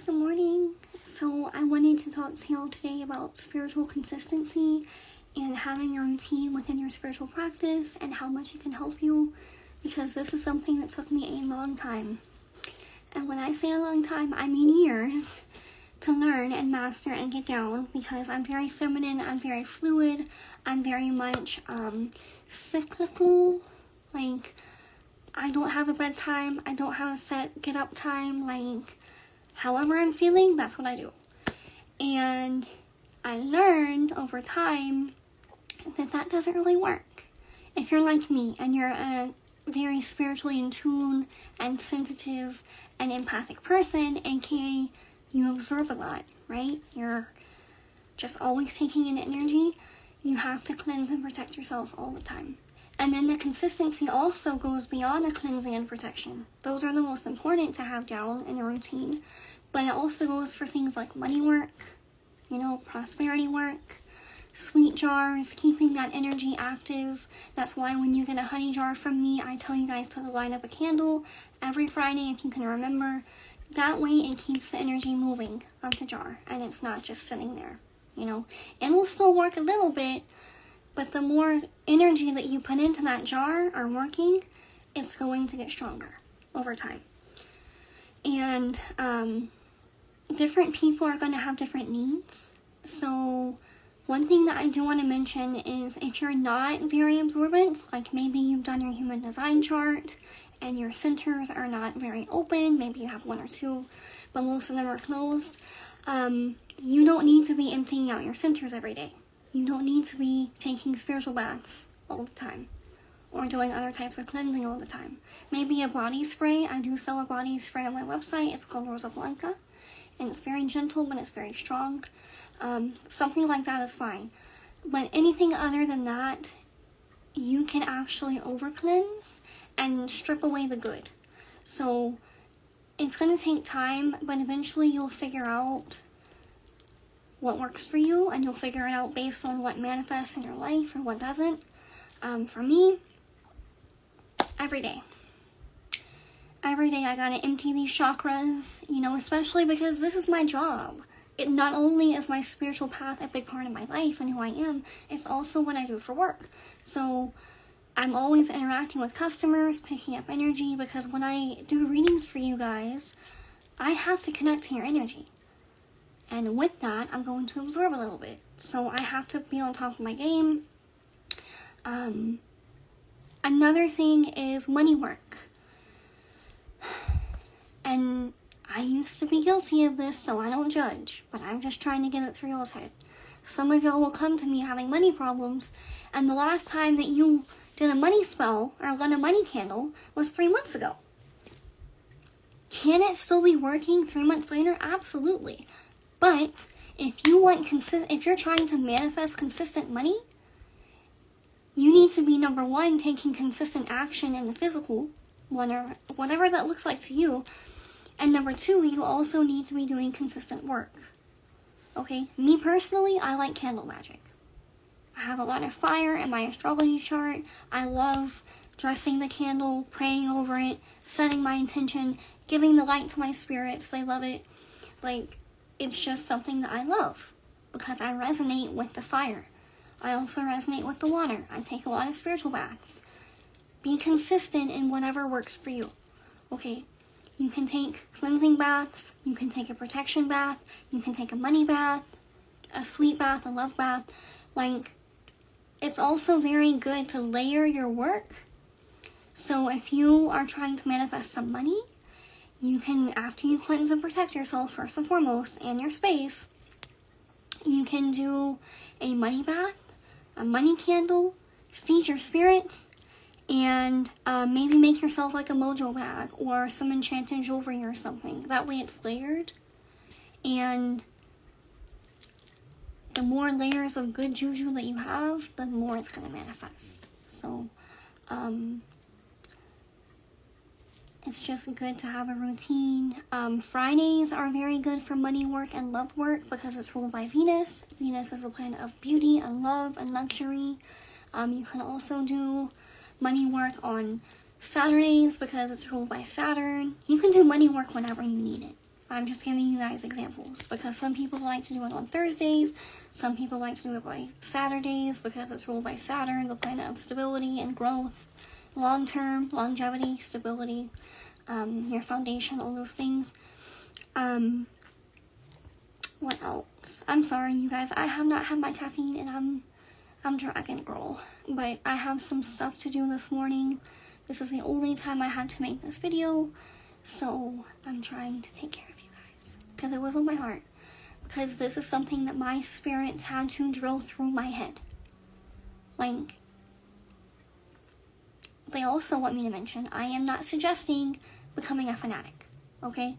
good morning. So I wanted to talk to y'all today about spiritual consistency and having your routine within your spiritual practice and how much it can help you, because this is something that took me a long time. And when I say a long time, I mean years to learn and master and get down, because I'm very feminine, I'm very fluid, I'm very much cyclical. Like, I don't have a bedtime, I don't have a set get up time. Like, however I'm feeling, that's what I do. And I learned over time that that doesn't really work. If you're like me and you're a very spiritually in tune and sensitive and empathic person, aka you absorb a lot, right? You're just always taking in energy. You have to cleanse and protect yourself all the time. And then the consistency also goes beyond the cleansing and protection. Those are the most important to have down in your routine. But it also goes for things like money work, prosperity work, sweet jars, keeping that energy active. That's why when you get a honey jar from me, I tell you guys to line up a candle every Friday if you can remember. That way it keeps the energy moving of the jar and it's not just sitting there, It will still work a little bit, but the more energy that you put into that jar or working, it's going to get stronger over time. And different people are going to have different needs. So one thing that I do want to mention is if you're not very absorbent, like maybe you've done your human design chart and your centers are not very open, maybe you have one or two, but most of them are closed, you don't need to be emptying out your centers every day. You don't need to be taking spiritual baths all the time or doing other types of cleansing all the time. Maybe a body spray. I do sell a body spray on my website. It's called Rosa Blanca, and it's very gentle, but it's very strong. Something like that is fine. But anything other than that, you can actually over cleanse and strip away the good. So it's going to take time, but eventually you'll figure out what works for you, and you'll figure it out based on what manifests in your life or what doesn't. For me, every day I gotta empty these chakras, especially because this is my job. It not only is my spiritual path a big part of my life and who I am, it's also what I do for work. So I'm always interacting with customers, picking up energy, because when I do readings for you guys, I have to connect to your energy. And with that, I'm going to absorb a little bit. So I have to be on top of my game. Another thing is money work. And I used to be guilty of this, so I don't judge. But I'm just trying to get it through y'all's head. Some of y'all will come to me having money problems, and the last time that you did a money spell or lit a money candle was 3 months ago. Can it still be working 3 months later? Absolutely. But if you're trying to manifest consistent money, you need to be, number one, taking consistent action in the physical, whatever that looks like to you. And number two, you also need to be doing consistent work. Okay? Me personally, I like candle magic. I have a lot of fire in my astrology chart. I love dressing the candle, praying over it, setting my intention, giving the light to my spirits. They love it. It's just something that I love because I resonate with the fire. I also resonate with the water. I take a lot of spiritual baths. Be consistent in whatever works for you. Okay? You can take cleansing baths. You can take a protection bath. You can take a money bath, a sweet bath, a love bath. It's also very good to layer your work. So if you are trying to manifest some money, you can, after you cleanse and protect yourself first and foremost, and your space, you can do a money bath, a money candle, feed your spirits, and maybe make yourself like a mojo bag or some enchanted jewelry or something. That way it's layered, and the more layers of good juju that you have, the more it's going to manifest. So, it's just good to have a routine. Fridays are very good for money work and love work because it's ruled by Venus. Venus is the planet of beauty and love and luxury. You can also do money work on Saturdays because it's ruled by Saturn. You can do money work whenever you need it. I'm just giving you guys examples because some people like to do it on Thursdays. Some people like to do it by Saturdays because it's ruled by Saturn, the planet of stability and growth, long-term, longevity, stability, your foundation, all those things. What else? I'm sorry, you guys. I have not had my caffeine and I'm dragging, girl. But I have some stuff to do this morning. This is the only time I had to make this video. So I'm trying to take care of you guys because it was on my heart. Because this is something that my spirits had to drill through my head. Like, they also want me to mention, I am not suggesting becoming a fanatic. Okay?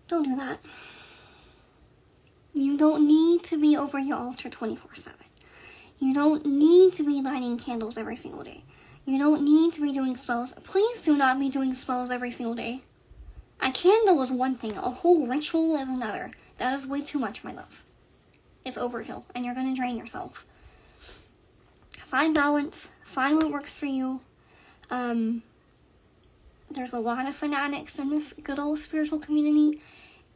Don't do that. You don't need to be over your altar 24/7. You don't need to be lighting candles every single day. You don't need to be doing spells. Please do not be doing spells every single day. A candle is one thing. A whole ritual is another. That is way too much, my love. It's overkill, and you're going to drain yourself. Find balance. Find what works for you. There's a lot of fanatics in this good old spiritual community,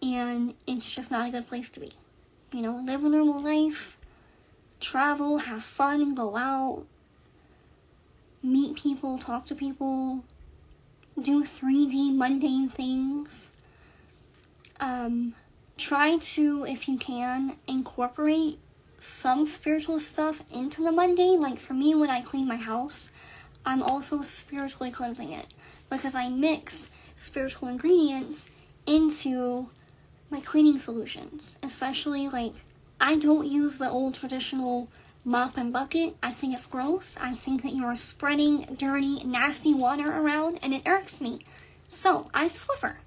and it's just not a good place to be. You know, live a normal life, travel, have fun, go out, meet people, talk to people, do 3D mundane things. Try to, if you can, incorporate some spiritual stuff into the mundane. Like for me, when I clean my house, I'm also spiritually cleansing it because I mix spiritual ingredients into my cleaning solutions. Especially, like, I don't use the old traditional mop and bucket. I think it's gross. I think that you are spreading dirty, nasty water around, and it irks me. So I Swiffer.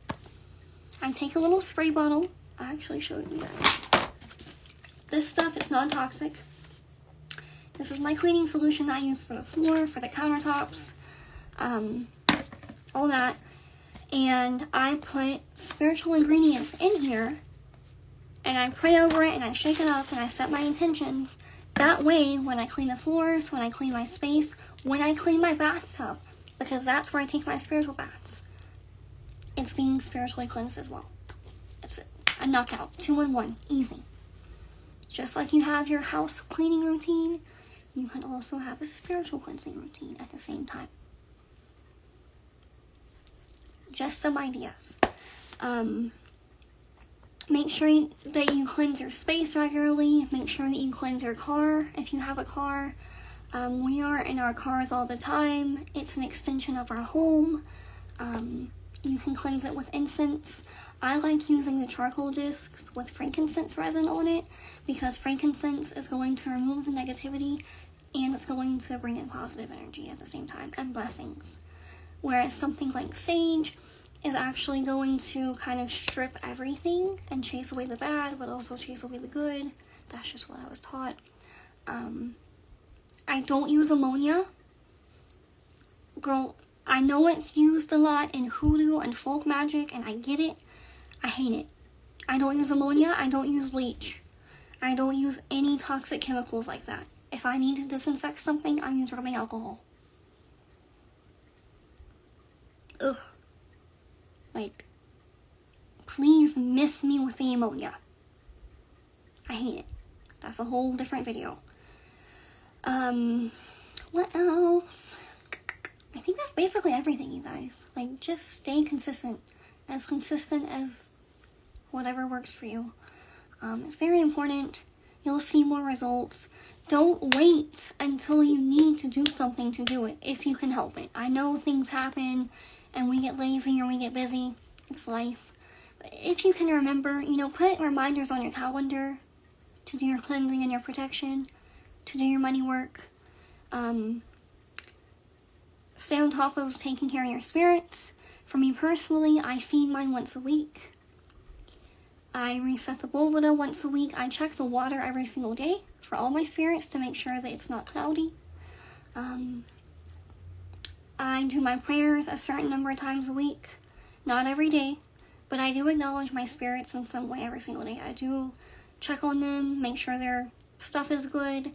I take a little spray bottle. I actually showed you that. This stuff is non-toxic. This is my cleaning solution that I use for the floor, for the countertops, all that. And I put spiritual ingredients in here, and I pray over it, and I shake it up, and I set my intentions. That way, when I clean the floors, when I clean my space, when I clean my bathtub, because that's where I take my spiritual baths, it's being spiritually cleansed as well. It's a knockout, 2-in-1, easy. Just like you have your house cleaning routine, you can also have a spiritual cleansing routine at the same time. Just some ideas. Make sure that you cleanse your space regularly. Make sure that you cleanse your car if you have a car. We are in our cars all the time. It's an extension of our home. You can cleanse it with incense. I like using the charcoal discs with frankincense resin on it because frankincense is going to remove the negativity and it's going to bring in positive energy at the same time and blessings. Whereas something like sage is actually going to kind of strip everything and chase away the bad, but also chase away the good. That's just what I was taught. I don't use ammonia. Girl, I know it's used a lot in hoodoo and folk magic, and I get it. I hate it. I don't use ammonia. I don't use bleach. I don't use any toxic chemicals like that. If I need to disinfect something, I use rubbing alcohol. Ugh. Like, please miss me with the ammonia. I hate it. That's a whole different video. What else? I think that's basically everything, you guys. Like, just stay consistent. As consistent as whatever works for you. It's very important. You'll see more results. Don't wait until you need to do something to do it, if you can help it. I know things happen, and we get lazy or we get busy. It's life. But if you can remember, put reminders on your calendar to do your cleansing and your protection, to do your money work. Stay on top of taking care of your spirits. For me personally, I feed mine once a week. I reset the Bolvita once a week. I check the water every single day for all my spirits to make sure that it's not cloudy. I do my prayers a certain number of times a week. Not every day, but I do acknowledge my spirits in some way every single day. I do check on them, make sure their stuff is good.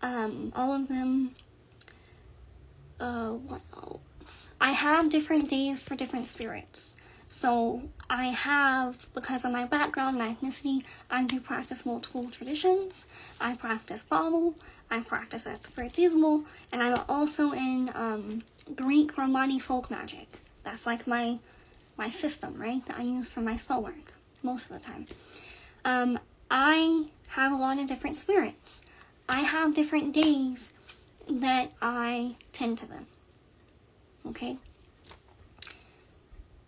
All of them. What else? I have different days for different spirits. So I have, because of my background, my ethnicity, I do practice multiple traditions. I practice Bible, I practice Spiritismo, and I'm also in Greek Romani folk magic. That's like my system, right, that I use for my spell work most of the time. I have a lot of different spirits. I have different days that I tend to them. Okay?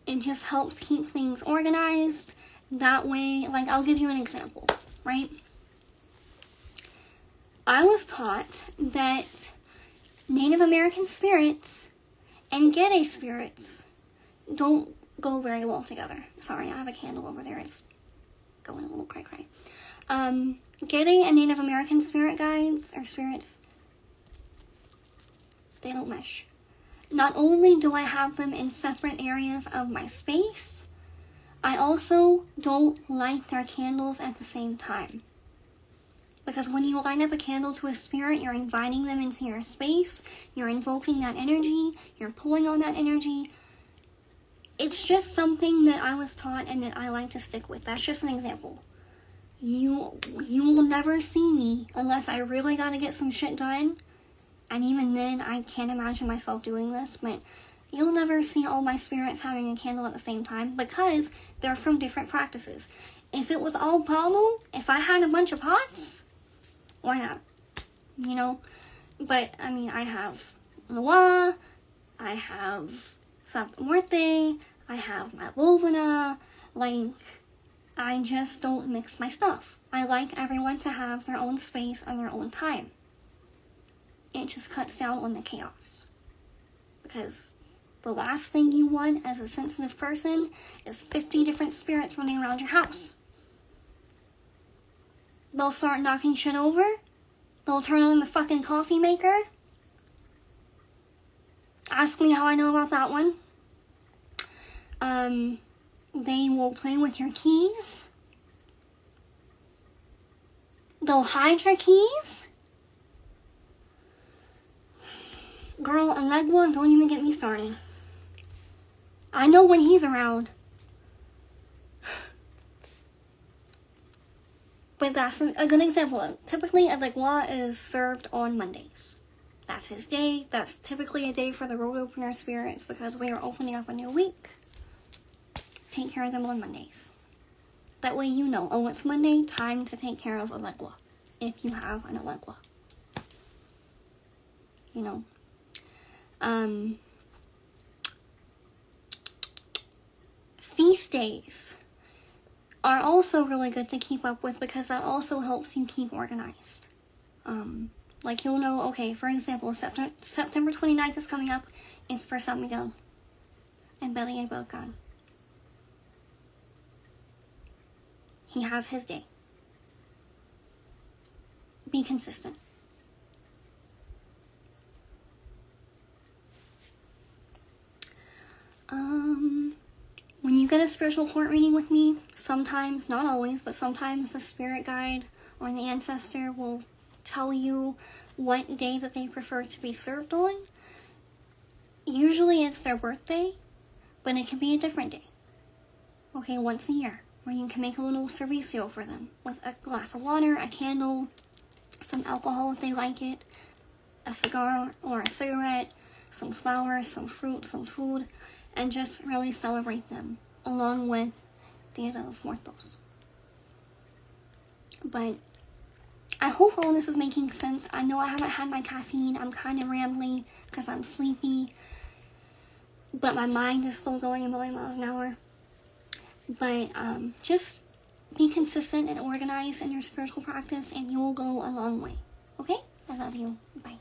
It just helps keep things organized. That way, like, I'll give you an example, right? I was taught that Native American spirits and Gede spirits don't go very well together. Sorry, I have a candle over there. It's going a little cray-cray. Gede and Native American spirit guides, or spirits, they don't mesh. Not only do I have them in separate areas of my space, I also don't light their candles at the same time. Because when you light up a candle to a spirit, you're inviting them into your space, you're invoking that energy, you're pulling on that energy. It's just something that I was taught and that I like to stick with. That's just an example. You will never see me unless I really gotta get some shit done. And even then, I can't imagine myself doing this, but you'll never see all my spirits having a candle at the same time because they're from different practices. If it was all Palo, if I had a bunch of pots, why not? You know? But, I mean, I have Loa, I have Santa Muerte, I have my Bovina, like, I just don't mix my stuff. I like everyone to have their own space and their own time. It just cuts down on the chaos. Because the last thing you want as a sensitive person is 50 different spirits running around your house. They'll start knocking shit over. They'll turn on the fucking coffee maker. Ask me how I know about that one. They will play with your keys. They'll hide your keys. Girl, Alegua, don't even get me started. I know when he's around. But that's a good example. Typically, Alegua is served on Mondays. That's his day. That's typically a day for the road opener spirits because we are opening up a new week. Take care of them on Mondays. That way you know, oh, it's Monday, time to take care of Alegua. If you have an Alegua. You know. Feast days are also really good to keep up with because that also helps you keep organized. Like you'll know, okay, for example, September 29th is coming up. It's for San Miguel and Belie Belkan. He has his day. Be consistent. When you get a spiritual court reading with me, sometimes, not always, but sometimes the spirit guide or the ancestor will tell you what day that they prefer to be served on. Usually it's their birthday, but it can be a different day. Okay, once a year, where you can make a little servicio for them with a glass of water, a candle, some alcohol if they like it, a cigar or a cigarette, some flowers, some fruit, some food, and just really celebrate them, along with Dia de los Muertos. But I hope all this is making sense. I know I haven't had my caffeine. I'm kind of rambly because I'm sleepy, but my mind is still going a million miles an hour. But just be consistent and organized in your spiritual practice, and you will go a long way. Okay? I love you. Bye.